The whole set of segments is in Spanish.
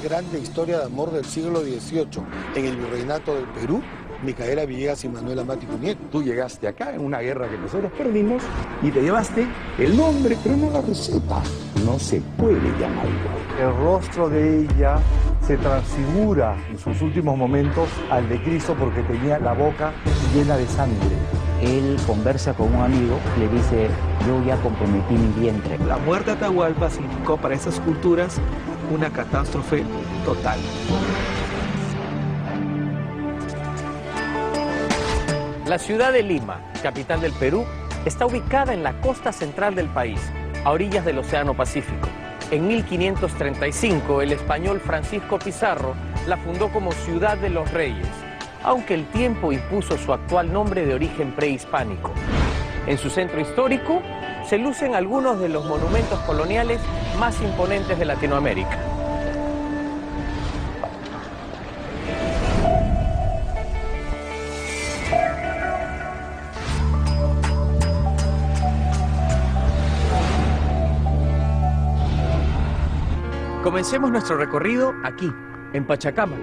grande historia de amor del siglo XVIII en el virreinato del Perú, Micaela Villegas y Manuel Amati Cuniet. Tú llegaste acá en una guerra que nosotros perdimos y te llevaste el nombre, pero no la receta. No se puede llamar igual. El rostro de ella se transfigura en sus últimos momentos al de Cristo porque tenía la boca llena de sangre. Él conversa con un amigo, le dice, yo ya comprometí mi vientre. La muerte de Atahualpa significó para esas culturas una catástrofe total. La ciudad de Lima, capital del Perú, está ubicada en la costa central del país, a orillas del Océano Pacífico. En 1535, el español Francisco Pizarro la fundó como Ciudad de los Reyes, aunque el tiempo impuso su actual nombre de origen prehispánico. En su centro histórico se lucen algunos de los monumentos coloniales más imponentes de Latinoamérica. Comencemos nuestro recorrido aquí, en Pachacámac,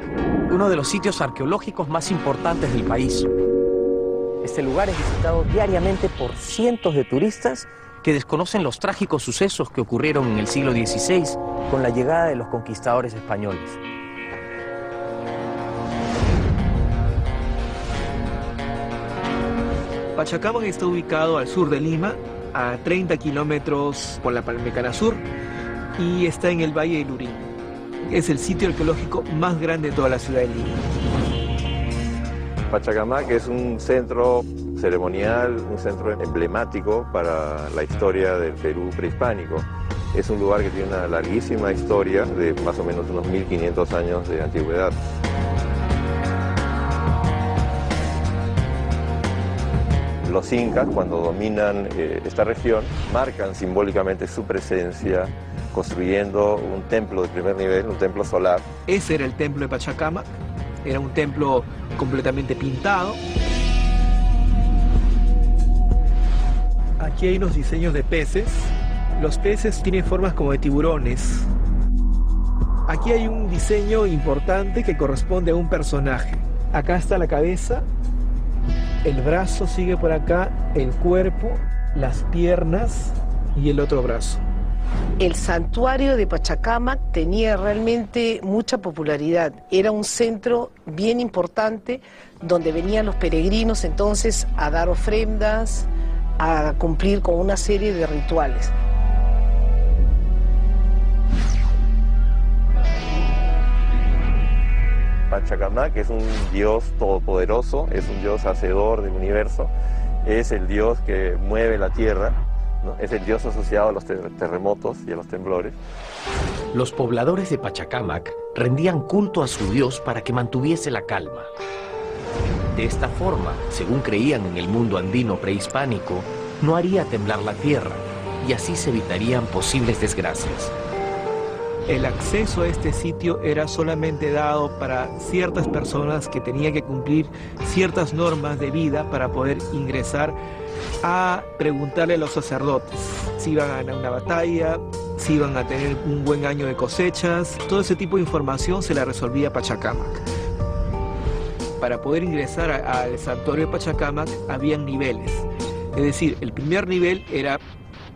uno de los sitios arqueológicos más importantes del país. Este lugar es visitado diariamente por cientos de turistas que desconocen los trágicos sucesos que ocurrieron en el siglo XVI con la llegada de los conquistadores españoles. Pachacámac está ubicado al sur de Lima, a 30 kilómetros por la Palmecana Sur, y está en el Valle del Lurín. Es el sitio arqueológico más grande de toda la ciudad de Lima. Pachacámac es un centro ceremonial, un centro emblemático para la historia del Perú prehispánico. Es un lugar que tiene una larguísima historia de más o menos unos 1500 años de antigüedad. Los incas, cuando dominan esta región, marcan simbólicamente su presencia construyendo un templo de primer nivel, un templo solar. Ese era el templo de Pachacámac, era un templo completamente pintado. Aquí hay unos diseños de peces. Los peces tienen formas como de tiburones. Aquí hay un diseño importante que corresponde a un personaje. Acá está la cabeza, el brazo sigue por acá, el cuerpo, las piernas y el otro brazo. El santuario de Pachacámac tenía realmente mucha popularidad. Era un centro bien importante donde venían los peregrinos entonces a dar ofrendas, a cumplir con una serie de rituales. Pachacámac es un dios todopoderoso, es un dios hacedor del universo, es el dios que mueve la tierra, ¿no? Es el dios asociado a los terremotos y a los temblores. Los pobladores de Pachacámac rendían culto a su dios para que mantuviese la calma. De esta forma, según creían en el mundo andino prehispánico, no haría temblar la tierra y así se evitarían posibles desgracias. El acceso a este sitio era solamente dado para ciertas personas que tenían que cumplir ciertas normas de vida para poder ingresar a preguntarle a los sacerdotes si iban a ganar una batalla, si iban a tener un buen año de cosechas. Todo ese tipo de información se la resolvía Pachacámac. Para poder ingresar al santuario de Pachacámac habían niveles. Es decir, el primer nivel era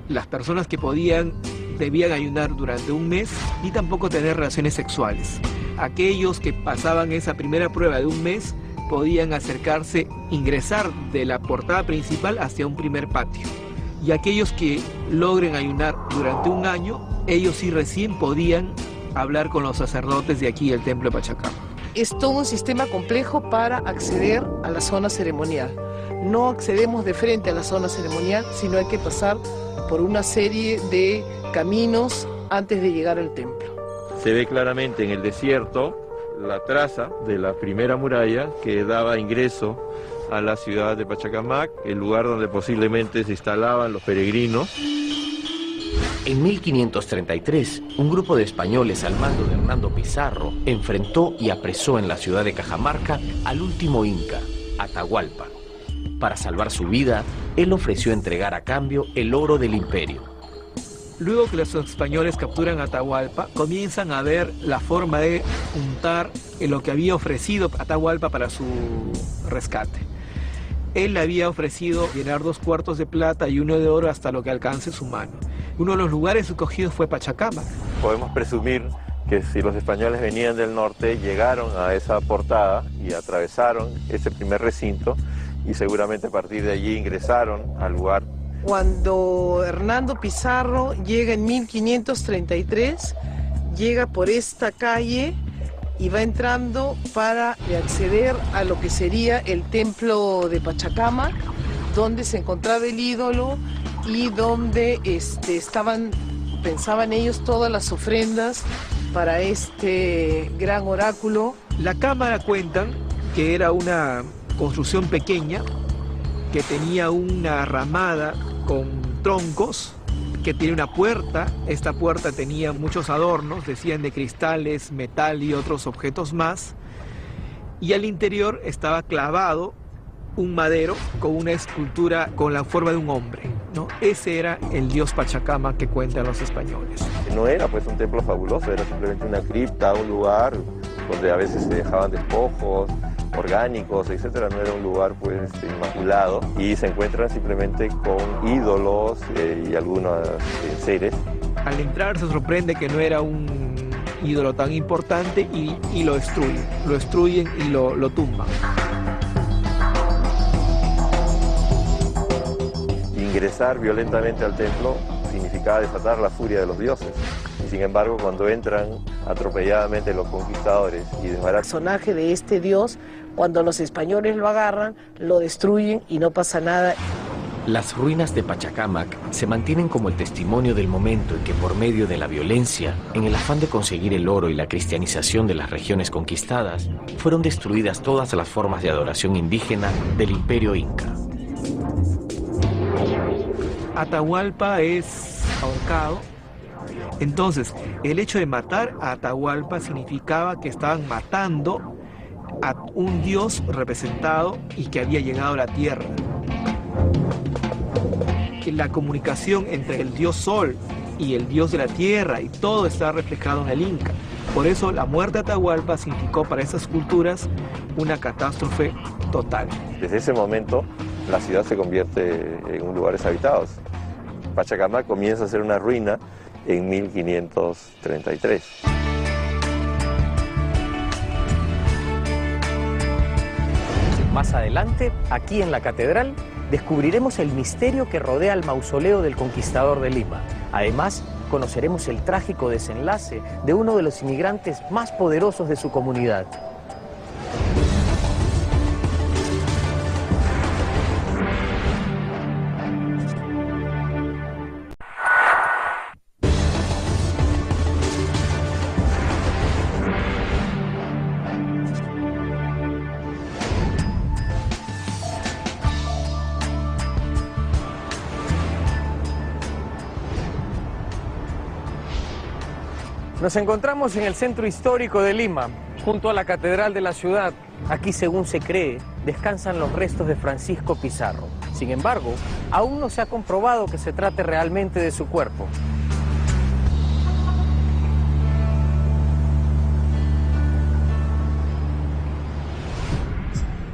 las personas que debían ayunar durante un mes y tampoco tener relaciones sexuales. Aquellos que pasaban esa primera prueba de un mes podían acercarse, ingresar de la portada principal hacia un primer patio. Y aquellos que logren ayunar durante un año, ellos sí recién podían hablar con los sacerdotes de aquí del templo de Pachacámac. Es todo un sistema complejo para acceder a la zona ceremonial. No accedemos de frente a la zona ceremonial, sino hay que pasar por una serie de caminos antes de llegar al templo. Se ve claramente en el desierto la traza de la primera muralla que daba ingreso a la ciudad de Pachacámac, el lugar donde posiblemente se instalaban los peregrinos. En 1533, un grupo de españoles al mando de Hernando Pizarro enfrentó y apresó en la ciudad de Cajamarca al último inca, Atahualpa. Para salvar su vida, él ofreció entregar a cambio el oro del imperio. Luego que los españoles capturan Atahualpa, comienzan a ver la forma de juntar lo que había ofrecido Atahualpa para su rescate. Él le había ofrecido llenar 2 cuartos de plata y 1 de oro hasta lo que alcance su mano. Uno de los lugares escogidos fue Pachacamac. Podemos presumir que si los españoles venían del norte, llegaron a esa portada y atravesaron ese primer recinto y seguramente a partir de allí ingresaron al lugar. Cuando Hernando Pizarro llega en 1533, llega por esta calle y va entrando para acceder a lo que sería el templo de Pachacamac, donde se encontraba el ídolo y donde pensaban ellos todas las ofrendas para este gran oráculo. La cámara cuentan que era una construcción pequeña, que tenía una ramada con troncos, que tiene una puerta. Esta puerta tenía muchos adornos, decían de cristales, metal y otros objetos más. Y al interior estaba clavado un madero con una escultura con la forma de un hombre, ¿no? Ese era el dios Pachacamac que cuentan los españoles. No era pues un templo fabuloso, era simplemente una cripta, un lugar donde a veces se dejaban despojos orgánicos, etcétera. No era un lugar pues inmaculado, y se encuentran simplemente con ídolos y algunos seres. Al entrar se sorprende que no era un ídolo tan importante y lo destruyen y lo tumban. Ingresar violentamente al templo significaba desatar la furia de los dioses. Y sin embargo, cuando entran atropelladamente los conquistadores y desbaratan... El personaje de este dios, cuando los españoles lo agarran, lo destruyen y no pasa nada. Las ruinas de Pachacamac se mantienen como el testimonio del momento en que, por medio de la violencia, en el afán de conseguir el oro y la cristianización de las regiones conquistadas, fueron destruidas todas las formas de adoración indígena del Imperio Inca. Atahualpa es ahorcado. Entonces, el hecho de matar a Atahualpa significaba que estaban matando a un dios representado y que había llegado a la tierra. Que la comunicación entre el dios Sol y el dios de la tierra y todo está reflejado en el Inca. Por eso la muerte de Atahualpa significó para esas culturas una catástrofe total. Desde ese momento la ciudad se convierte en un lugar deshabitado. Pachacamac comienza a ser una ruina en 1533. Más adelante, aquí en la catedral, descubriremos el misterio que rodea el mausoleo del conquistador de Lima. Además, conoceremos el trágico desenlace de uno de los inmigrantes más poderosos de su comunidad. Nos encontramos en el centro histórico de Lima, junto a la catedral de la ciudad. Aquí, según se cree, descansan los restos de Francisco Pizarro. Sin embargo, aún no se ha comprobado que se trate realmente de su cuerpo.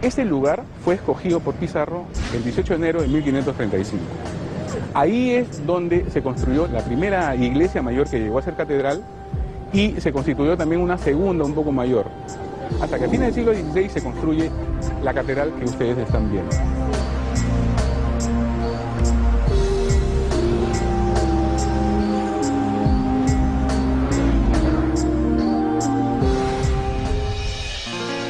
Este lugar fue escogido por Pizarro el 18 de enero de 1535. Ahí es donde se construyó la primera iglesia mayor que llegó a ser catedral, y se constituyó también una segunda un poco mayor, hasta que a fines del siglo XVI se construye la catedral que ustedes están viendo.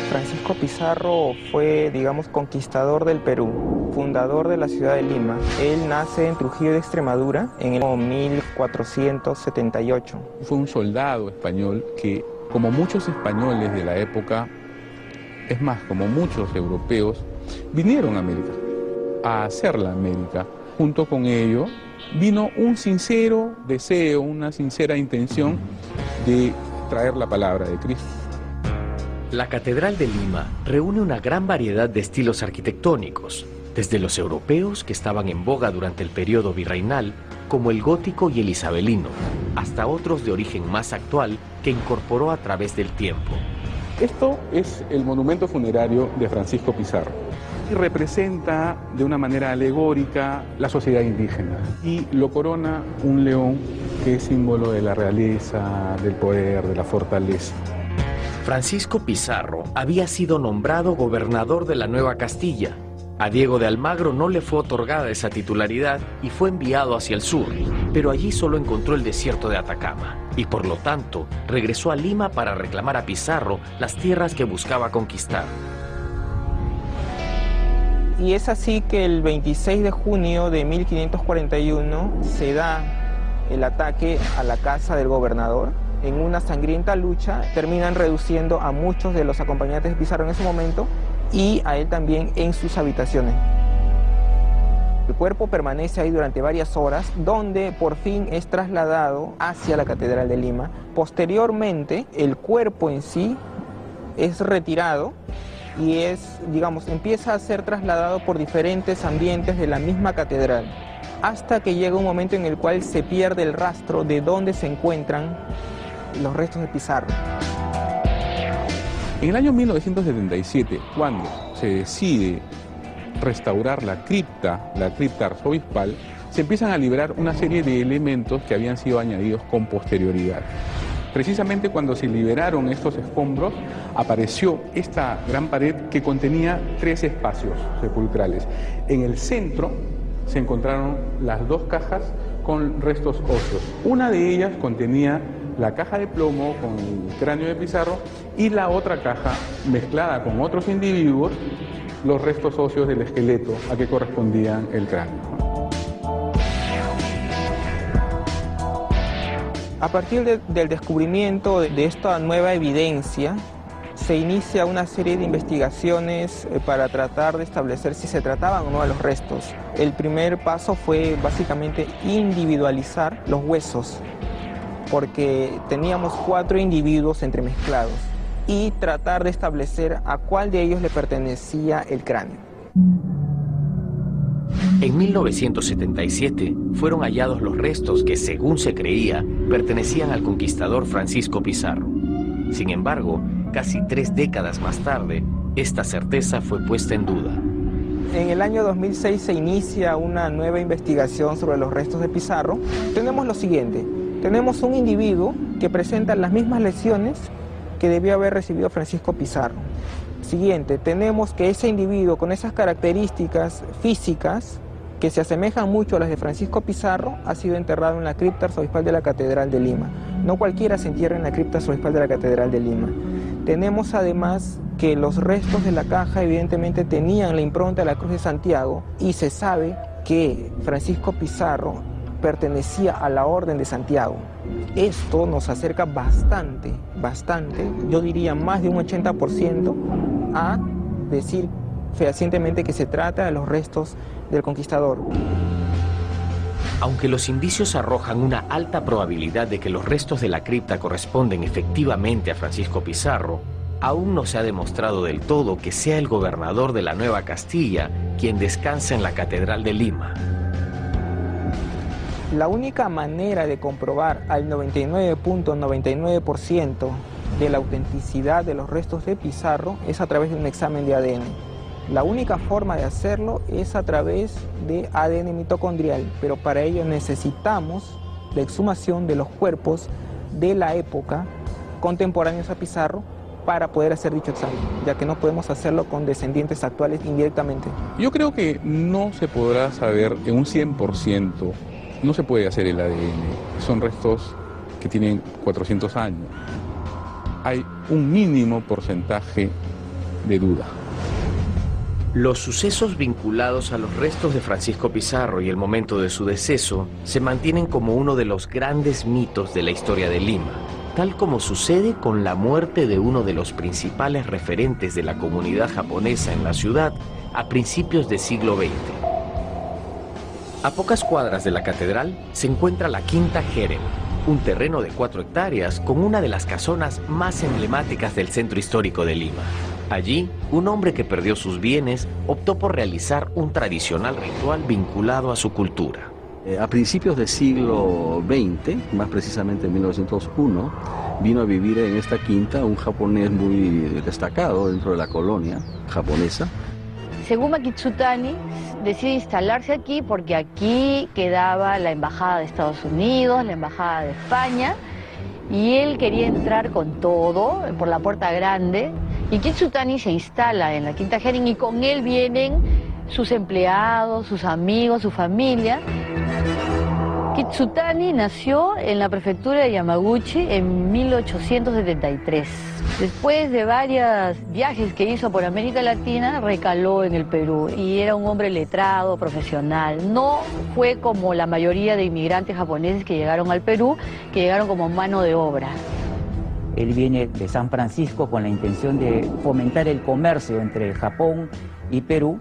Francisco Pizarro fue, digamos, conquistador del Perú, fundador de la ciudad de Lima. Él nace en Trujillo de Extremadura en el 1478. Fue un soldado español que, como muchos españoles de la época, es más, como muchos europeos, vinieron a América, a hacer la América. Junto con ello vino un sincero deseo, una sincera intención de traer la palabra de Cristo. La Catedral de Lima reúne una gran variedad de estilos arquitectónicos. desde los europeos que estaban en boga durante el periodo virreinal, como el gótico y el isabelino, hasta otros de origen más actual que incorporó a través del tiempo. Esto es el monumento funerario de Francisco Pizarro y representa de una manera alegórica la sociedad indígena y lo corona un león que es símbolo de la realeza, del poder, de la fortaleza. Francisco Pizarro había sido nombrado gobernador de la Nueva Castilla. A Diego de Almagro no le fue otorgada esa titularidad y fue enviado hacia el sur, pero allí solo encontró el desierto de Atacama y por lo tanto regresó a Lima para reclamar a Pizarro las tierras que buscaba conquistar. Y es así que el 26 de junio de 1541 se da el ataque a la casa del gobernador. En una sangrienta lucha terminan reduciendo a muchos de los acompañantes de Pizarro en ese momento y a él también en sus habitaciones. El cuerpo permanece ahí durante varias horas, donde por fin es trasladado hacia la Catedral de Lima. Posteriormente, el cuerpo en sí es retirado y empieza a ser trasladado por diferentes ambientes de la misma catedral, hasta que llega un momento en el cual se pierde el rastro de dónde se encuentran los restos de Pizarro. En el año 1977, cuando se decide restaurar la cripta arzobispal, se empiezan a liberar una serie de elementos que habían sido añadidos con posterioridad. Precisamente cuando se liberaron estos escombros, apareció esta gran pared que contenía 3 espacios sepulcrales. En el centro se encontraron las 2 cajas con restos óseos. Una de ellas contenía la caja de plomo con el cráneo de Pizarro y la otra caja, mezclada con otros individuos, los restos óseos del esqueleto a que correspondían el cráneo. A partir del descubrimiento de esta nueva evidencia, se inicia una serie de investigaciones para tratar de establecer si se trataban o no de los restos. El primer paso fue básicamente individualizar los huesos, porque teníamos 4 individuos entremezclados, y tratar de establecer a cuál de ellos le pertenecía el cráneo. En 1977 fueron hallados los restos que, según se creía, pertenecían al conquistador Francisco Pizarro. Sin embargo, casi 3 décadas más tarde, esta certeza fue puesta en duda. En el año 2006 se inicia una nueva investigación sobre los restos de Pizarro. Tenemos lo siguiente: tenemos un individuo que presenta las mismas lesiones que debió haber recibido Francisco Pizarro. Siguiente, tenemos que ese individuo con esas características físicas que se asemejan mucho a las de Francisco Pizarro ha sido enterrado en la cripta arzobispal de la Catedral de Lima. No cualquiera se entierra en la cripta arzobispal de la Catedral de Lima. Tenemos además que los restos de la caja evidentemente tenían la impronta de la Cruz de Santiago y se sabe que Francisco Pizarro pertenecía a la Orden de Santiago. Esto nos acerca bastante, yo diría más de un 80%, a decir fehacientemente que se trata de los restos del conquistador. Aunque los indicios arrojan una alta probabilidad de que los restos de la cripta corresponden efectivamente a Francisco Pizarro, aún no se ha demostrado del todo que sea el gobernador de la Nueva Castilla quien descansa en la Catedral de Lima. La única manera de comprobar al 99.99% de la autenticidad de los restos de Pizarro es a través de un examen de ADN. La única forma de hacerlo es a través de ADN mitocondrial, pero para ello necesitamos la exhumación de los cuerpos de la época contemporáneos a Pizarro para poder hacer dicho examen, ya que no podemos hacerlo con descendientes actuales indirectamente. Yo creo que no se podrá saber en un 100%. No se puede hacer el ADN, son restos que tienen 400 años. Hay un mínimo porcentaje de duda. Los sucesos vinculados a los restos de Francisco Pizarro y el momento de su deceso se mantienen como uno de los grandes mitos de la historia de Lima, tal como sucede con la muerte de uno de los principales referentes de la comunidad japonesa en la ciudad a principios del siglo XX. A pocas cuadras de la catedral se encuentra la Quinta Jerem, un terreno de 4 hectáreas con una de las casonas más emblemáticas del centro histórico de Lima. Allí, un hombre que perdió sus bienes optó por realizar un tradicional ritual vinculado a su cultura. A principios del siglo XX, más precisamente en 1901, vino a vivir en esta quinta un japonés muy destacado dentro de la colonia japonesa. Seguma Kitsutani decide instalarse aquí porque aquí quedaba la embajada de Estados Unidos, la embajada de España, y él quería entrar con todo por la puerta grande. Y Kitsutani se instala en la Quinta Hering y con él vienen sus empleados, sus amigos, su familia. Kitsutani nació en la prefectura de Yamaguchi en 1873. Después de varios viajes que hizo por América Latina, recaló en el Perú y era un hombre letrado, profesional. No fue como la mayoría de inmigrantes japoneses que llegaron al Perú, que llegaron como mano de obra. Él viene de San Francisco con la intención de fomentar el comercio entre Japón y Perú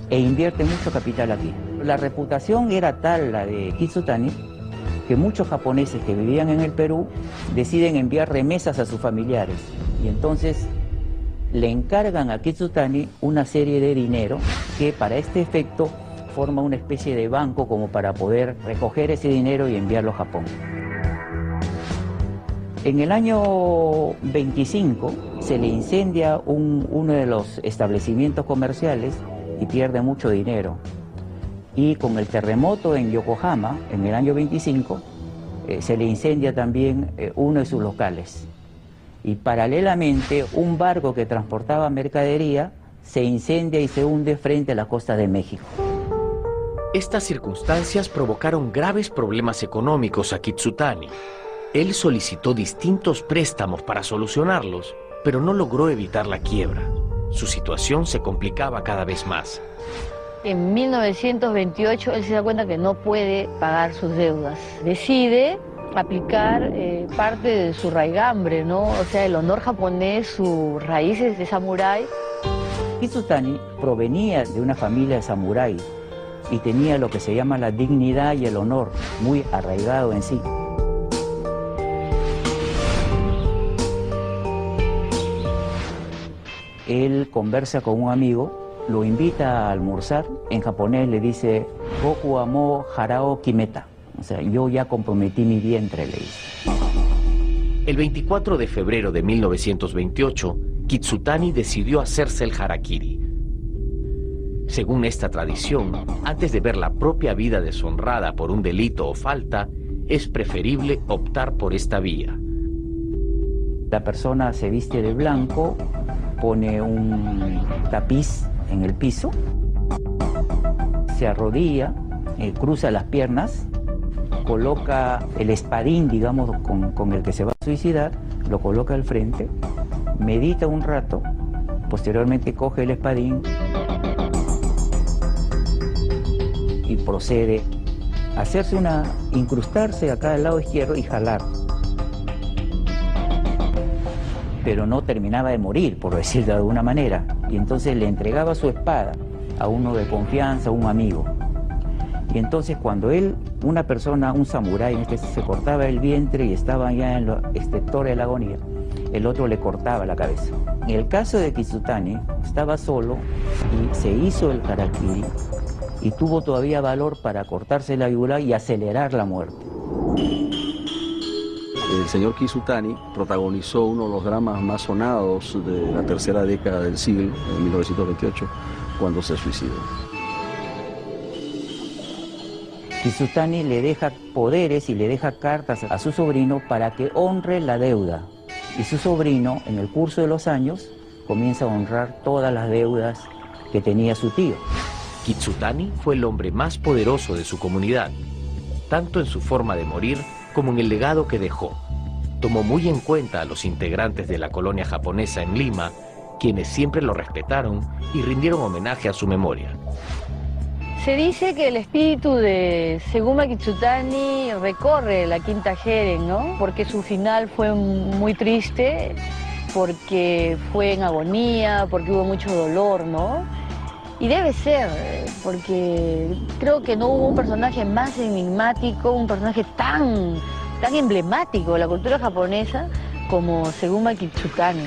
e invierte mucho capital aquí. La reputación era tal, la de Kitsutani, que muchos japoneses que vivían en el Perú deciden enviar remesas a sus familiares y entonces le encargan a Kitsutani una serie de dinero que para este efecto forma una especie de banco como para poder recoger ese dinero y enviarlo a Japón. En el año 25 se le incendia uno de los establecimientos comerciales y pierde mucho dinero. Y con el terremoto en Yokohama, en el año 25, se le incendia también uno de sus locales. Y paralelamente, un barco que transportaba mercadería se incendia y se hunde frente a la costa de México. Estas circunstancias provocaron graves problemas económicos a Kitsutani. Él solicitó distintos préstamos para solucionarlos, pero no logró evitar la quiebra. Su situación se complicaba cada vez más. En 1928 él se da cuenta que no puede pagar sus deudas. Decide aplicar parte de su raigambre, ¿no? O sea, el honor japonés, sus raíces de samurái. Kitsutani provenía de una familia de samurái y tenía lo que se llama la dignidad y el honor muy arraigado en sí. Él conversa con un amigo, lo invita a almorzar, en japonés le dice Boku amo harao kimeta, o sea, yo ya comprometí mi vientre, le dice. El 24 de febrero de 1928, Kitsutani decidió hacerse el harakiri. Según esta tradición, antes de ver la propia vida deshonrada por un delito o falta, es preferible optar por esta vía. La persona se viste de blanco, pone un tapiz en el piso, se arrodilla, cruza las piernas, coloca el espadín, digamos, con el que se va a suicidar, lo coloca al frente, medita un rato, posteriormente coge el espadín y procede a hacerse incrustarse acá al lado izquierdo y jalar. Pero no terminaba de morir, por decirlo de alguna manera, y entonces le entregaba su espada a uno de confianza, a un amigo. Y entonces cuando una persona, un samurái, en este se cortaba el vientre y estaba ya en los extectores de la agonía, el otro le cortaba la cabeza. En el caso de Kitsutani, estaba solo y se hizo el harakiri y tuvo todavía valor para cortarse la yugular y acelerar la muerte. El señor Kitsutani protagonizó uno de los dramas más sonados de la tercera década del siglo, en 1928, cuando se suicidó. Kitsutani le deja poderes y le deja cartas a su sobrino para que honre la deuda. Y su sobrino, en el curso de los años, comienza a honrar todas las deudas que tenía su tío. Kitsutani fue el hombre más poderoso de su comunidad, tanto en su forma de morir como en el legado que dejó. Tomó muy en cuenta a los integrantes de la colonia japonesa en Lima, quienes siempre lo respetaron y rindieron homenaje a su memoria. Se dice que el espíritu de Seguma Kitsutani recorre la Quinta Hering, ¿no? Porque su final fue muy triste, porque fue en agonía, porque hubo mucho dolor, ¿no? Y debe ser, porque creo que no hubo un personaje más enigmático, un personaje tan emblemático de la cultura japonesa como Seguma Kitsutani.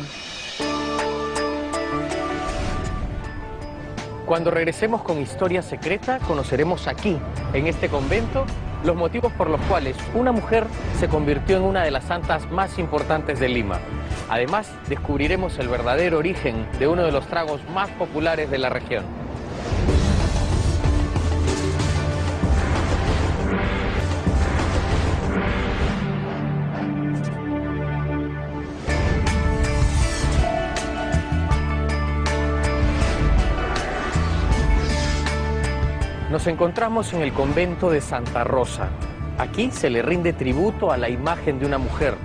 Cuando regresemos con Historia Secreta, conoceremos aquí, en este convento, los motivos por los cuales una mujer se convirtió en una de las santas más importantes de Lima. Además, descubriremos el verdadero origen de uno de los tragos más populares de la región. Nos encontramos en el convento de Santa Rosa. Aquí se le rinde tributo a la imagen de una mujer.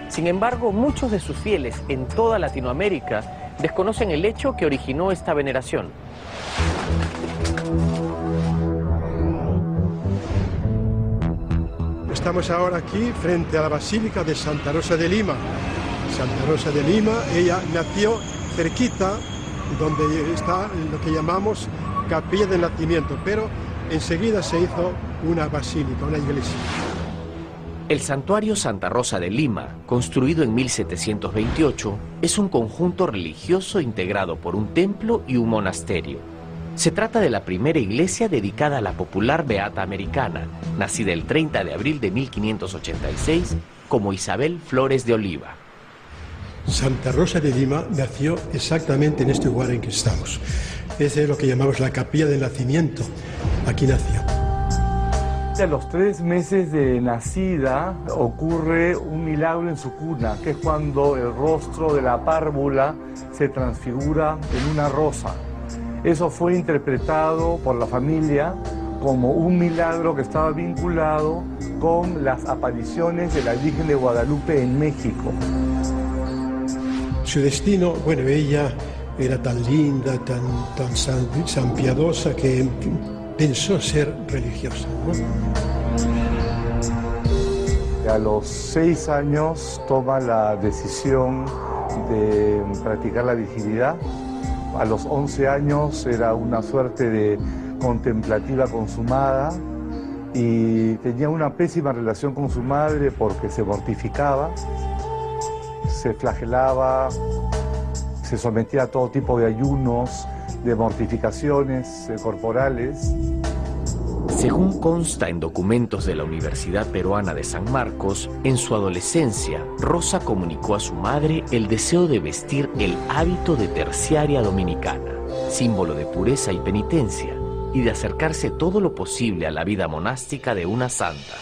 Sin embargo, muchos de sus fieles en toda Latinoamérica desconocen el hecho que originó esta veneración. Estamos ahora aquí frente a la Basílica de Santa Rosa de Lima. Santa Rosa de Lima, ella nació cerquita donde está lo que llamamos capilla de nacimiento, pero enseguida se hizo una basílica, una iglesia. El santuario Santa Rosa de Lima, construido en 1728, es un conjunto religioso integrado por un templo y un monasterio. Se trata de la primera iglesia dedicada a la popular beata americana, nacida el 30 de abril de 1586 como Isabel Flores de Oliva. Santa Rosa de Lima nació exactamente en este lugar en que estamos. Ese es lo que llamamos la capilla del nacimiento. Aquí nació. A los 3 meses de nacida ocurre un milagro en su cuna, que es cuando el rostro de la párvula se transfigura en una rosa. Eso fue interpretado por la familia como un milagro que estaba vinculado con las apariciones de la Virgen de Guadalupe en México. Su destino, bueno, ella era tan linda, tan piadosa que pensó ser religiosa, ¿no? A los 6 años toma la decisión de practicar la virginidad. A los 11 años era una suerte de contemplativa consumada y tenía una pésima relación con su madre porque se mortificaba, se flagelaba, se sometía a todo tipo de ayunos, de mortificaciones corporales. Según consta en documentos de la Universidad Peruana de San Marcos, en su adolescencia, Rosa comunicó a su madre el deseo de vestir el hábito de terciaria dominicana, símbolo de pureza y penitencia, y de acercarse todo lo posible a la vida monástica de una santa.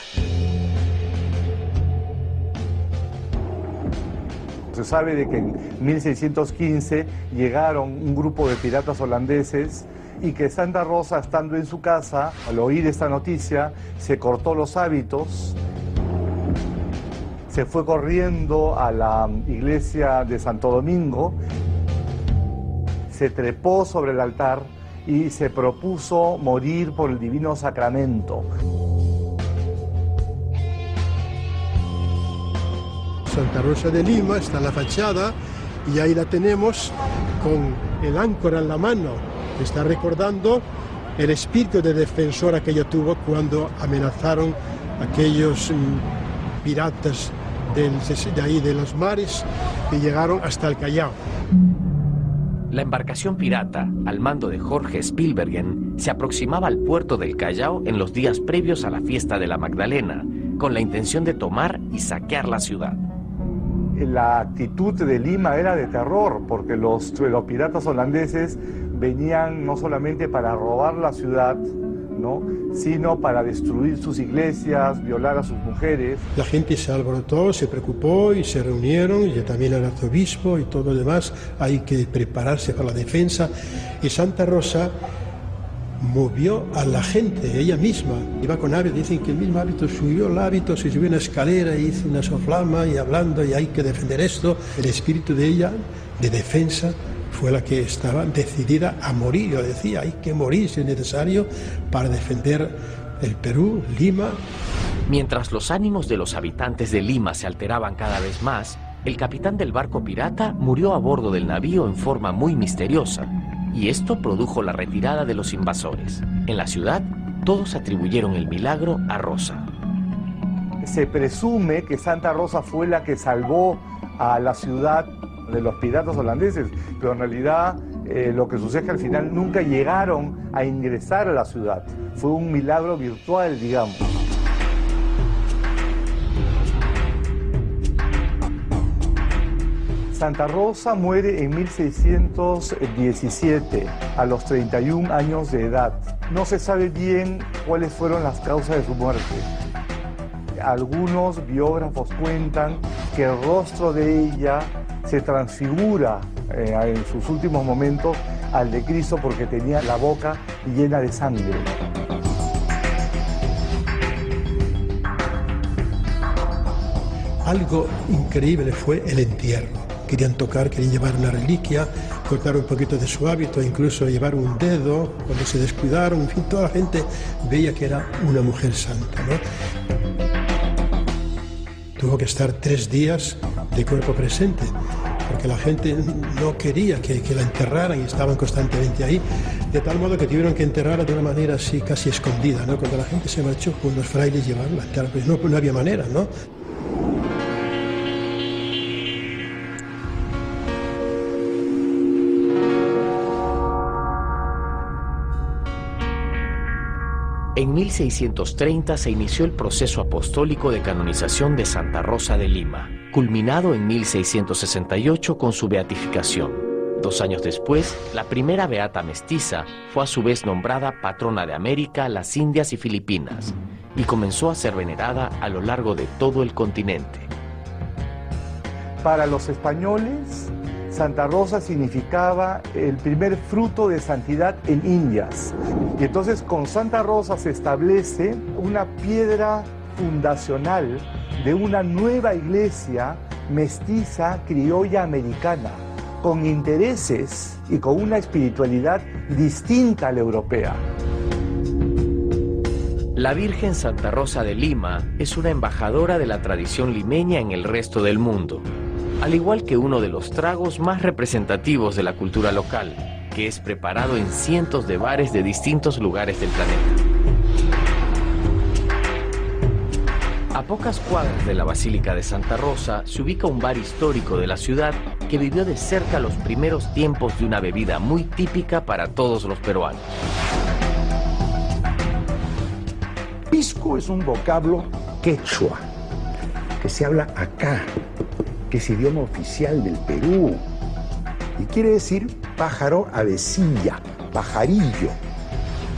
Se sabe de que en 1615 llegaron un grupo de piratas holandeses y que Santa Rosa, estando en su casa, al oír esta noticia, se cortó los hábitos, se fue corriendo a la iglesia de Santo Domingo, se trepó sobre el altar y se propuso morir por el divino sacramento. Santa Rosa de Lima está en la fachada y ahí la tenemos con el áncora en la mano, que está recordando el espíritu de defensora que ella tuvo cuando amenazaron a aquellos piratas de ahí de los mares que llegaron hasta el Callao. La embarcación pirata, al mando de Jorge Spielbergen, se aproximaba al puerto del Callao en los días previos a la fiesta de la Magdalena, con la intención de tomar y saquear la ciudad. La actitud de Lima era de terror, porque los piratas holandeses venían no solamente para robar la ciudad, ¿no?, sino para destruir sus iglesias, violar a sus mujeres. La gente se alborotó, se preocupó y se reunieron, y también el arzobispo y todo lo demás. Hay que prepararse para la defensa. Y Santa Rosa movió a la gente, ella misma. Iba con hábito, dicen que el mismo hábito subió el hábito, se subió una escalera, hizo una soflama y hablando, y hay que defender esto. El espíritu de ella, de defensa, fue la que estaba decidida a morir. Yo decía, hay que morir si es necesario para defender el Perú, Lima. Mientras los ánimos de los habitantes de Lima se alteraban cada vez más, el capitán del barco pirata murió a bordo del navío en forma muy misteriosa, y esto produjo la retirada de los invasores. En la ciudad, todos atribuyeron el milagro a Rosa. Se presume que Santa Rosa fue la que salvó a la ciudad de los piratas holandeses, pero en realidad lo que sucede es que al final nunca llegaron a ingresar a la ciudad. Fue un milagro virtual, digamos. Santa Rosa muere en 1617, a los 31 años de edad. No se sabe bien cuáles fueron las causas de su muerte. Algunos biógrafos cuentan que el rostro de ella se transfigura en sus últimos momentos al de Cristo porque tenía la boca llena de sangre. Algo increíble fue el entierro. Querían tocar, querían llevar una reliquia, cortar un poquito de su hábito, incluso llevar un dedo, cuando se descuidaron, en fin, toda la gente veía que era una mujer santa, ¿no? Tuvo que estar 3 días de cuerpo presente, porque la gente no quería que la enterraran y estaban constantemente ahí, de tal modo que tuvieron que enterrarla de una manera así casi escondida, ¿no? Cuando la gente se marchó, pues los frailes llevaron la enterra, pues no había manera, ¿no? En 1630 se inició el proceso apostólico de canonización de Santa Rosa de Lima, culminado en 1668 con su beatificación. 2 años después, la primera beata mestiza fue a su vez nombrada patrona de América, las Indias y Filipinas, y comenzó a ser venerada a lo largo de todo el continente. Para los españoles, Santa Rosa significaba el primer fruto de santidad en Indias. Y entonces con Santa Rosa se establece una piedra fundacional de una nueva iglesia mestiza criolla americana, con intereses y con una espiritualidad distinta a la europea. La Virgen Santa Rosa de Lima es una embajadora de la tradición limeña en el resto del mundo, al igual que uno de los tragos más representativos de la cultura local, que es preparado en cientos de bares de distintos lugares del planeta. A pocas cuadras de la Basílica de Santa Rosa se ubica un bar histórico de la ciudad que vivió de cerca los primeros tiempos de una bebida muy típica para todos los peruanos. Pisco es un vocablo quechua, que se habla acá, que es idioma oficial del Perú, y quiere decir pájaro avecilla, pajarillo.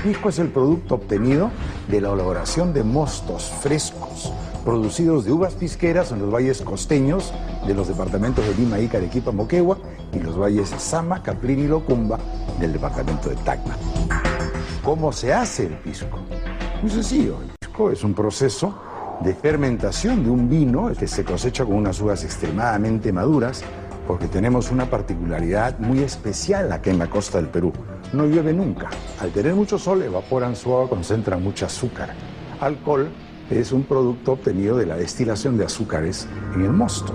Pisco es el producto obtenido de la elaboración de mostos frescos, producidos de uvas pisqueras en los valles costeños de los departamentos de Lima, Ica, Arequipa, Moquegua, y los valles Sama, Caplín y Locumba del departamento de Tacna. ¿Cómo se hace el pisco? Muy sencillo. El pisco es un proceso de fermentación de un vino que se cosecha con unas uvas extremadamente maduras, porque tenemos una particularidad muy especial acá en la costa del Perú. No llueve nunca. Al tener mucho sol, evaporan su agua, concentran mucho azúcar. Alcohol es un producto obtenido de la destilación de azúcares en el mosto.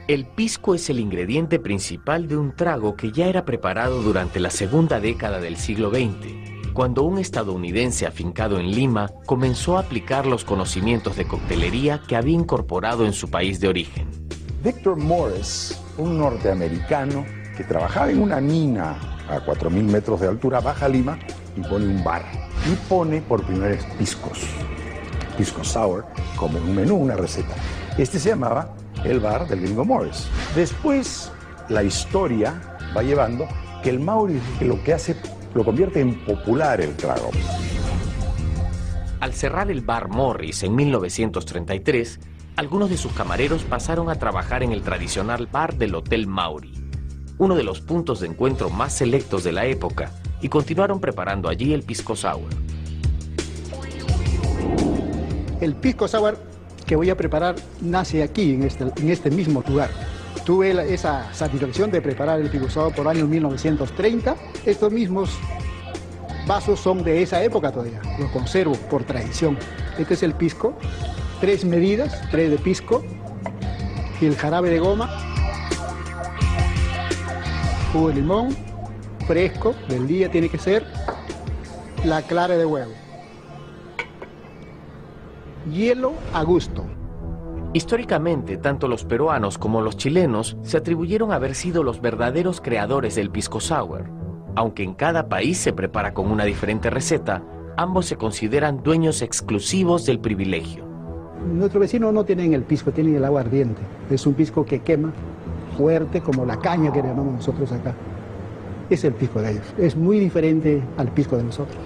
El pisco es el ingrediente principal de un trago que ya era preparado durante la segunda década del siglo XX, cuando un estadounidense afincado en Lima comenzó a aplicar los conocimientos de coctelería que había incorporado en su país de origen. Victor Morris, un norteamericano que trabajaba en una mina a 4.000 metros de altura, baja a Lima y pone un bar. Y pone por primera vez pisco sour, como en un menú, una receta. Este se llamaba el bar del gringo Morris. Después, la historia va llevando que el Mauri lo que hace lo convierte en popular el trago. Al cerrar el bar Morris en 1933, algunos de sus camareros pasaron a trabajar en el tradicional bar del Hotel Mauri, uno de los puntos de encuentro más selectos de la época, y continuaron preparando allí el pisco sour. El pisco sour que voy a preparar nace aquí, en este mismo lugar. Tuve esa satisfacción de preparar el pisco sour por año 1930. Estos mismos vasos son de esa época todavía, los conservo por tradición. Este es el pisco, 3 medidas, 3 de pisco, y el jarabe de goma, jugo de limón, fresco, del día tiene que ser, la clara de huevo, hielo a gusto. Históricamente, tanto los peruanos como los chilenos se atribuyeron a haber sido los verdaderos creadores del pisco sour. Aunque en cada país se prepara con una diferente receta, ambos se consideran dueños exclusivos del privilegio. Nuestros vecinos no tienen el pisco, tienen el agua ardiente. Es un pisco que quema fuerte, como la caña que le llamamos nosotros acá. Es el pisco de ellos. Es muy diferente al pisco de nosotros.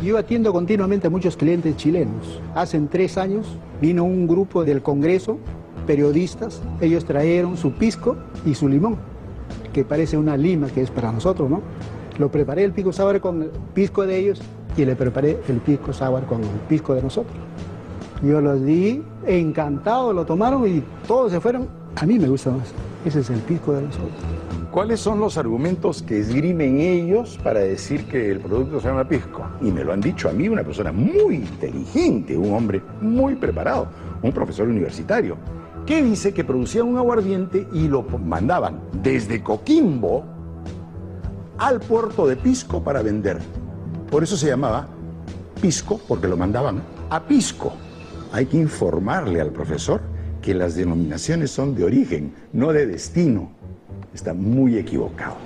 Yo atiendo continuamente a muchos clientes chilenos. Hace 3 años vino un grupo del Congreso, periodistas. Ellos trajeron su pisco y su limón, que parece una lima que es para nosotros, ¿no? Lo preparé el pisco sour con el pisco de ellos y le preparé el pisco sour con el pisco de nosotros. Yo los di, encantados, lo tomaron y todos se fueron. A mí me gusta más. Ese es el pisco de nosotros. ¿Cuáles son los argumentos que esgrimen ellos para decir que el producto se llama pisco? Y me lo han dicho a mí, una persona muy inteligente, un hombre muy preparado, un profesor universitario, que dice que producían un aguardiente y lo mandaban desde Coquimbo al puerto de Pisco para vender. Por eso se llamaba pisco, porque lo mandaban a Pisco. Hay que informarle al profesor que las denominaciones son de origen, no de destino. Está muy equivocado.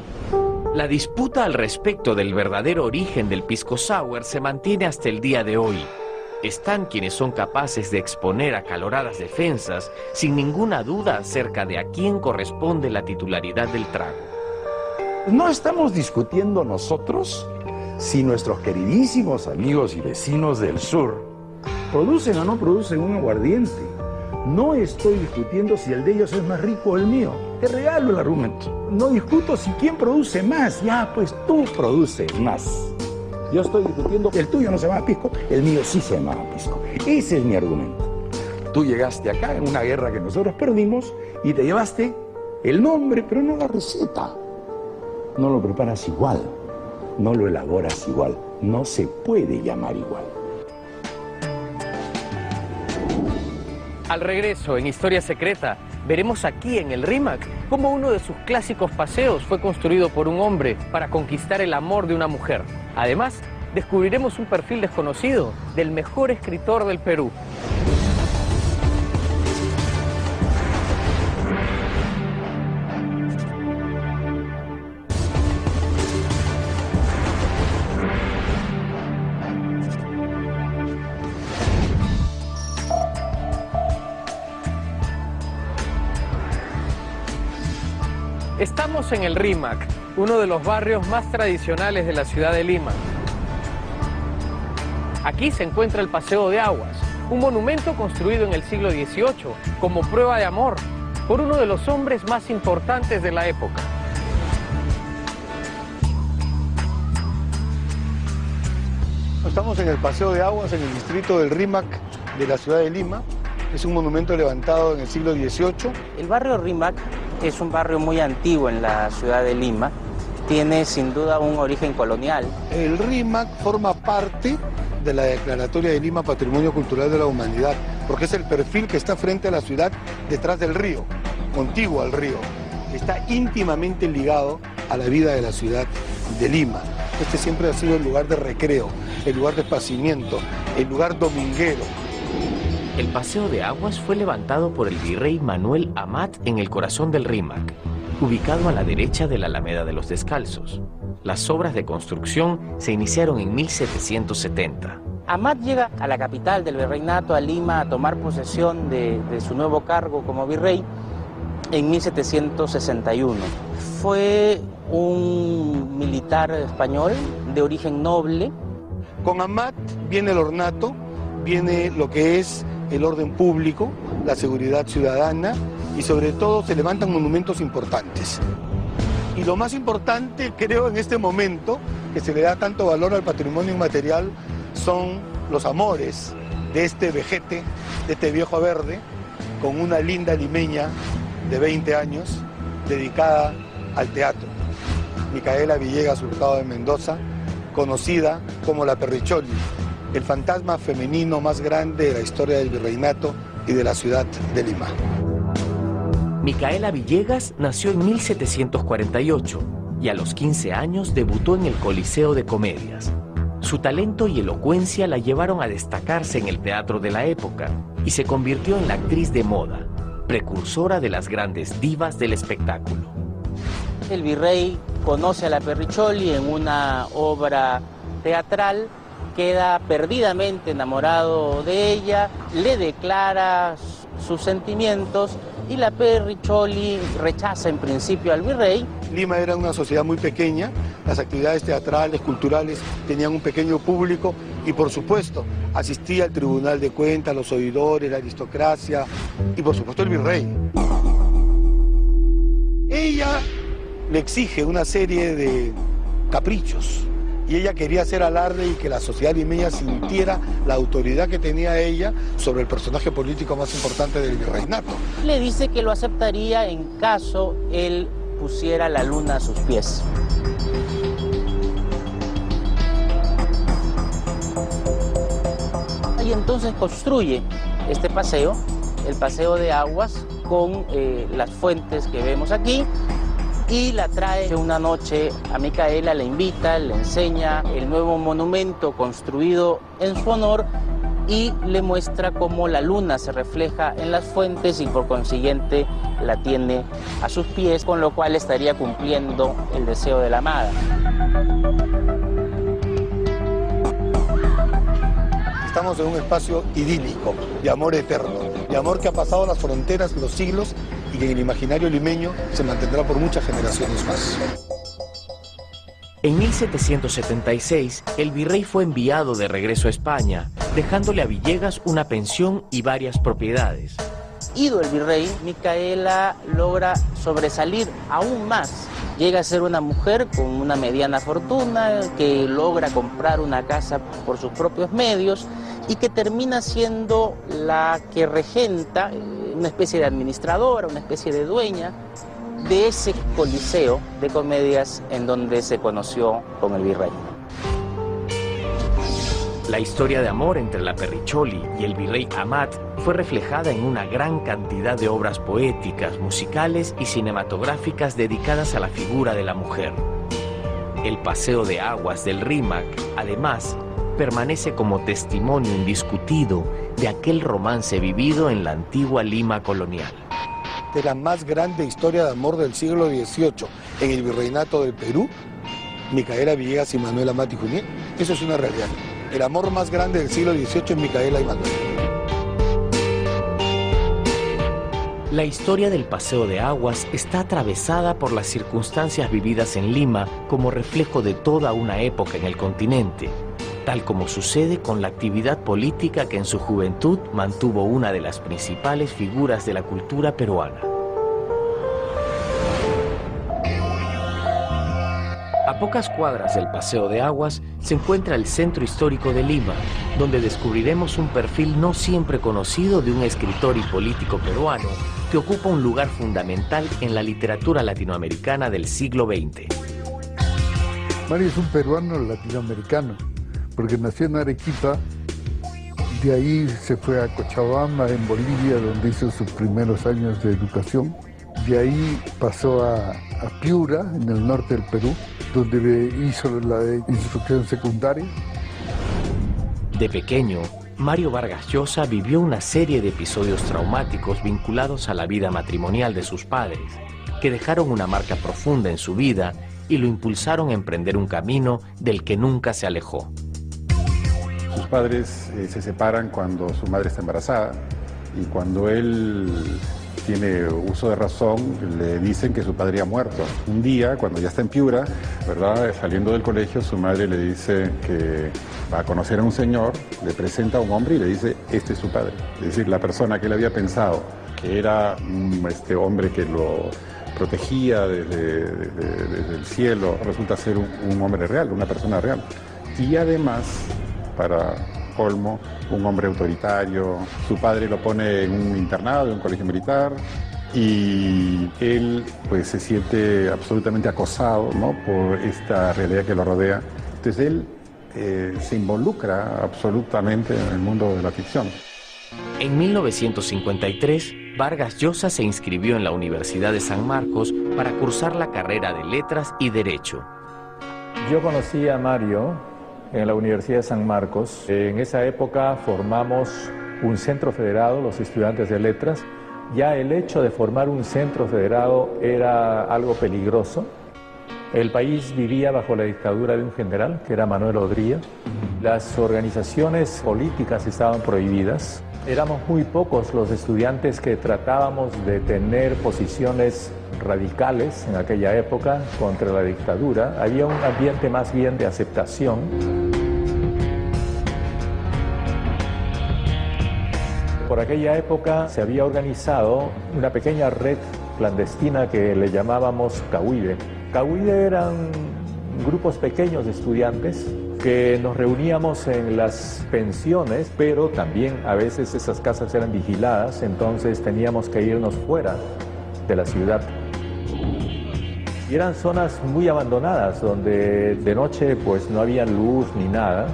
La disputa al respecto del verdadero origen del pisco sour se mantiene hasta el día de hoy. Están quienes son capaces de exponer acaloradas defensas sin ninguna duda acerca de a quién corresponde la titularidad del trago. No estamos discutiendo nosotros si nuestros queridísimos amigos y vecinos del sur producen o no producen un aguardiente. No estoy discutiendo si el de ellos es más rico o el mío. Te regalo el argumento. No discuto si quién produce más. Ya, pues tú produces más. Yo estoy discutiendo que el tuyo no se llama pisco, el mío sí se llama pisco. Ese es mi argumento. Tú llegaste acá en una guerra que nosotros perdimos y te llevaste el nombre, pero no la receta. No lo preparas igual, no lo elaboras igual, no se puede llamar igual. Al regreso, en Historia Secreta, veremos aquí en el RIMAC cómo uno de sus clásicos paseos fue construido por un hombre para conquistar el amor de una mujer. Además, descubriremos un perfil desconocido del mejor escritor del Perú. Estamos en el RIMAC, uno de los barrios más tradicionales de la ciudad de Lima. Aquí se encuentra el Paseo de Aguas, un monumento construido en el siglo XVIII como prueba de amor por uno de los hombres más importantes de la época. Estamos en el Paseo de Aguas, en el distrito del RIMAC de la ciudad de Lima. Es un monumento levantado en el siglo XVIII. El barrio RIMAC es un barrio muy antiguo en la ciudad de Lima. Tiene sin duda un origen colonial. El RIMAC forma parte de la Declaratoria de Lima Patrimonio Cultural de la Humanidad, porque es el perfil que está frente a la ciudad detrás del río, contiguo al río. Está íntimamente ligado a la vida de la ciudad de Lima. Este siempre ha sido el lugar de recreo, el lugar de esparcimiento, el lugar dominguero. El Paseo de Aguas fue levantado por el virrey Manuel Amat en el corazón del RIMAC, ubicado a la derecha de la Alameda de los Descalzos. Las obras de construcción se iniciaron en 1770. Amat llega a la capital del virreinato, a Lima, a tomar posesión de su nuevo cargo como virrey en 1761. Fue un militar español de origen noble. Con Amat viene el ornato, viene lo que es el orden público, la seguridad ciudadana y sobre todo se levantan monumentos importantes. Y lo más importante, creo, en este momento, que se le da tanto valor al patrimonio inmaterial, son los amores de este vejete, de este viejo verde, con una linda limeña de 20 años, dedicada al teatro. Micaela Villegas Hurtado de Mendoza, conocida como la Perricholi, el fantasma femenino más grande de la historia del virreinato y de la ciudad de Lima. Micaela Villegas nació en 1748 y a los 15 años debutó en el Coliseo de Comedias. Su talento y elocuencia la llevaron a destacarse en el teatro de la época y se convirtió en la actriz de moda, precursora de las grandes divas del espectáculo. El virrey conoce a la Perricholi en una obra teatral, queda perdidamente enamorado de ella, le declara sus sentimientos y la Perricholi rechaza en principio al virrey. Lima era una sociedad muy pequeña, las actividades teatrales, culturales tenían un pequeño público y por supuesto asistía al Tribunal de Cuentas, los oidores, la aristocracia y por supuesto el virrey. Ella le exige una serie de caprichos y ella quería hacer alarde y que la sociedad limeña sintiera la autoridad que tenía ella sobre el personaje político más importante del virreinato. Le dice que lo aceptaría en caso él pusiera la luna a sus pies. Y entonces construye este paseo, el paseo de aguas, con las fuentes que vemos aquí, y la trae una noche a Micaela, la invita, le enseña el nuevo monumento construido en su honor y le muestra cómo la luna se refleja en las fuentes y por consiguiente la tiene a sus pies, con lo cual estaría cumpliendo el deseo de la amada. Estamos en un espacio idílico, de amor eterno, de amor que ha pasado las fronteras, los siglos y que en el imaginario limeño se mantendrá por muchas generaciones más. En 1776, el virrey fue enviado de regreso a España, dejándole a Villegas una pensión y varias propiedades. Ido el virrey, Micaela logra sobresalir aún más. Llega a ser una mujer con una mediana fortuna, que logra comprar una casa por sus propios medios y que termina siendo la que regenta, una especie de administradora, una especie de dueña de ese coliseo de comedias en donde se conoció con el virrey. La historia de amor entre la Perricholi y el virrey Amat fue reflejada en una gran cantidad de obras poéticas, musicales y cinematográficas dedicadas a la figura de la mujer. El paseo de aguas del Rímac, además, permanece como testimonio indiscutido de aquel romance vivido en la antigua Lima colonial. De la más grande historia de amor del siglo XVIII en el virreinato del Perú, Micaela Villegas y Manuel Amat y Junín, eso es una realidad. El amor más grande del siglo XVIII es Micaela y Manuel. La historia del paseo de aguas está atravesada por las circunstancias vividas en Lima como reflejo de toda una época en el continente, tal como sucede con la actividad política que en su juventud mantuvo una de las principales figuras de la cultura peruana. A pocas cuadras del Paseo de Aguas se encuentra el Centro Histórico de Lima, donde descubriremos un perfil no siempre conocido de un escritor y político peruano que ocupa un lugar fundamental en la literatura latinoamericana del siglo XX. Mario es un peruano latinoamericano, porque nació en Arequipa, de ahí se fue a Cochabamba, en Bolivia, donde hizo sus primeros años de educación. De ahí pasó a Piura, en el norte del Perú, donde hizo la instrucción secundaria. De pequeño, Mario Vargas Llosa vivió una serie de episodios traumáticos vinculados a la vida matrimonial de sus padres, que dejaron una marca profunda en su vida y lo impulsaron a emprender un camino del que nunca se alejó. Sus padres se separan cuando su madre está embarazada y cuando él tiene uso de razón, le dicen que su padre ha muerto. Un día, cuando ya está en Piura, ¿verdad?, saliendo del colegio, su madre le dice que va a conocer a un señor, le presenta a un hombre y le dice, este es su padre. Es decir, la persona que él había pensado que era este hombre que lo protegía desde el cielo, resulta ser un hombre real, una persona real. Y además, para colmo, un hombre autoritario. Su padre lo pone en un internado, en un colegio militar, y él pues se siente absolutamente acosado, ¿no?, por esta realidad que lo rodea. Entonces él se involucra absolutamente en el mundo de la ficción. En 1953, Vargas Llosa se inscribió en la Universidad de San Marcos para cursar la carrera de Letras y Derecho. Yo conocí a Mario en la Universidad de San Marcos. En esa época formamos un centro federado, los estudiantes de letras. Ya el hecho de formar un centro federado era algo peligroso. El país vivía bajo la dictadura de un general, que era Manuel Odría. Las organizaciones políticas estaban prohibidas. Éramos muy pocos los estudiantes que tratábamos de tener posiciones radicales en aquella época contra la dictadura. Había un ambiente más bien de aceptación. Por aquella época se había organizado una pequeña red clandestina que le llamábamos Cahuide. Cahuide eran grupos pequeños de estudiantes que nos reuníamos en las pensiones, pero también a veces esas casas eran vigiladas, entonces teníamos que irnos fuera de la ciudad. Y eran zonas muy abandonadas, donde de noche pues no había luz ni nada,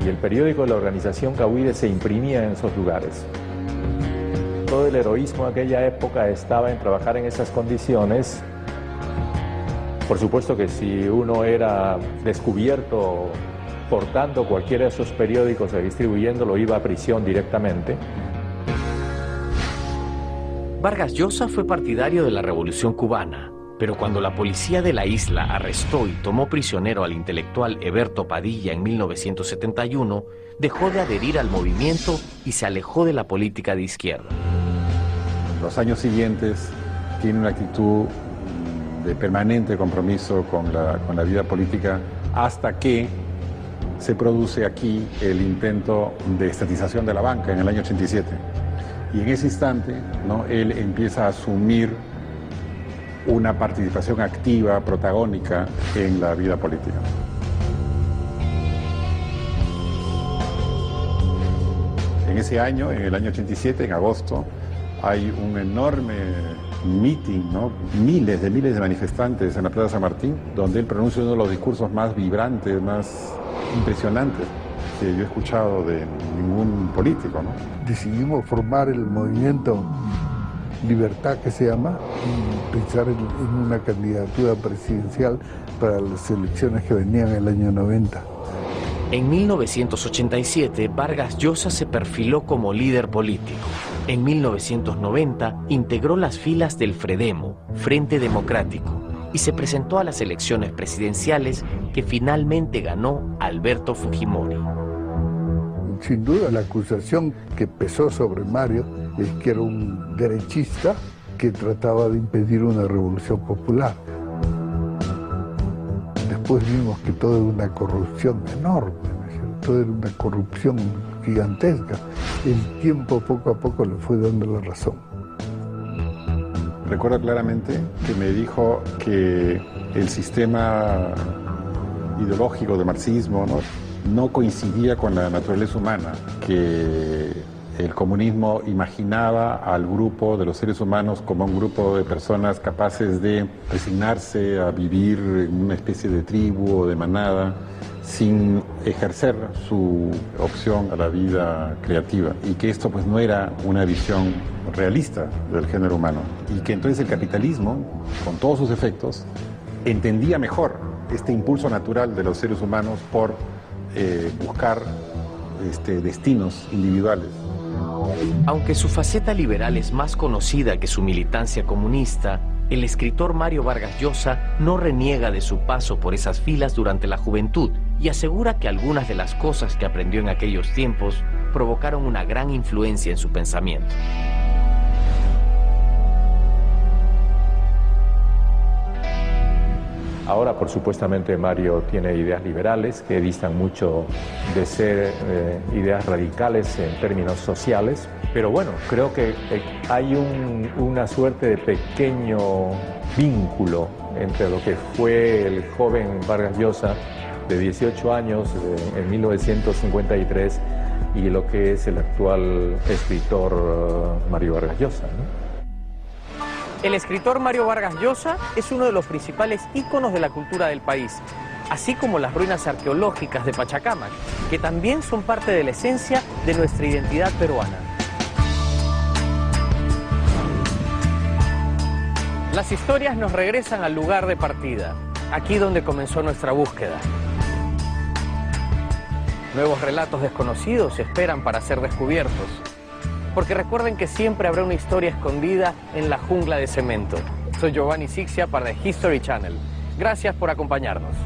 y el periódico de la organización Cahuide se imprimía en esos lugares. Todo el heroísmo de aquella época estaba en trabajar en esas condiciones. Por supuesto que si uno era descubierto portando cualquiera de esos periódicos o distribuyéndolo, iba a prisión directamente. Vargas Llosa fue partidario de la Revolución Cubana, pero cuando la policía de la isla arrestó y tomó prisionero al intelectual Heberto Padilla en 1971, dejó de adherir al movimiento y se alejó de la política de izquierda. Los años siguientes tiene una actitud de permanente compromiso con la vida política, hasta que se produce aquí el intento de estatización de la banca en el año 87. Y en ese instante, ¿no?, él empieza a asumir una participación activa, protagónica en la vida política. En ese año, en el año 87, en agosto, hay un enorme meeting, ¿no?, miles de manifestantes en la Plaza San Martín, donde él pronuncia uno de los discursos más vibrantes, más impresionantes que yo he escuchado de ningún político, ¿no? Decidimos formar el movimiento Libertad, que se llama, y pensar en una candidatura presidencial para las elecciones que venían en el año 90. En 1987, Vargas Llosa se perfiló como líder político. En 1990, integró las filas del FREDEMO, Frente Democrático, y se presentó a las elecciones presidenciales que finalmente ganó Alberto Fujimori. Sin duda, la acusación que pesó sobre Mario es que era un derechista que trataba de impedir una revolución popular. Después vimos que todo era una corrupción enorme, todo era una corrupción gigantesca. El tiempo poco a poco le fue dando la razón. Recuerdo claramente que me dijo que el sistema ideológico del marxismo no coincidía con la naturaleza humana, que el comunismo imaginaba al grupo de los seres humanos como un grupo de personas capaces de resignarse a vivir en una especie de tribu o de manada, sin ejercer su opción a la vida creativa, y que esto pues no era una visión realista del género humano, y que entonces el capitalismo, con todos sus efectos, entendía mejor este impulso natural de los seres humanos por buscar destinos individuales. Aunque su faceta liberal es más conocida que su militancia comunista, el escritor Mario Vargas Llosa no reniega de su paso por esas filas durante la juventud y asegura que algunas de las cosas que aprendió en aquellos tiempos provocaron una gran influencia en su pensamiento. Ahora, por supuestamente, Mario tiene ideas liberales que distan mucho de ser ideas radicales en términos sociales, pero bueno, creo que hay una suerte de pequeño vínculo entre lo que fue el joven Vargas Llosa de 18 años en 1953 y lo que es el actual escritor Mario Vargas Llosa, ¿no? El escritor Mario Vargas Llosa es uno de los principales íconos de la cultura del país, así como las ruinas arqueológicas de Pachacámac, que también son parte de la esencia de nuestra identidad peruana. Las historias nos regresan al lugar de partida, aquí donde comenzó nuestra búsqueda. Nuevos relatos desconocidos esperan para ser descubiertos. Porque recuerden que siempre habrá una historia escondida en la jungla de cemento. Soy Giovanni Sixia para The History Channel. Gracias por acompañarnos.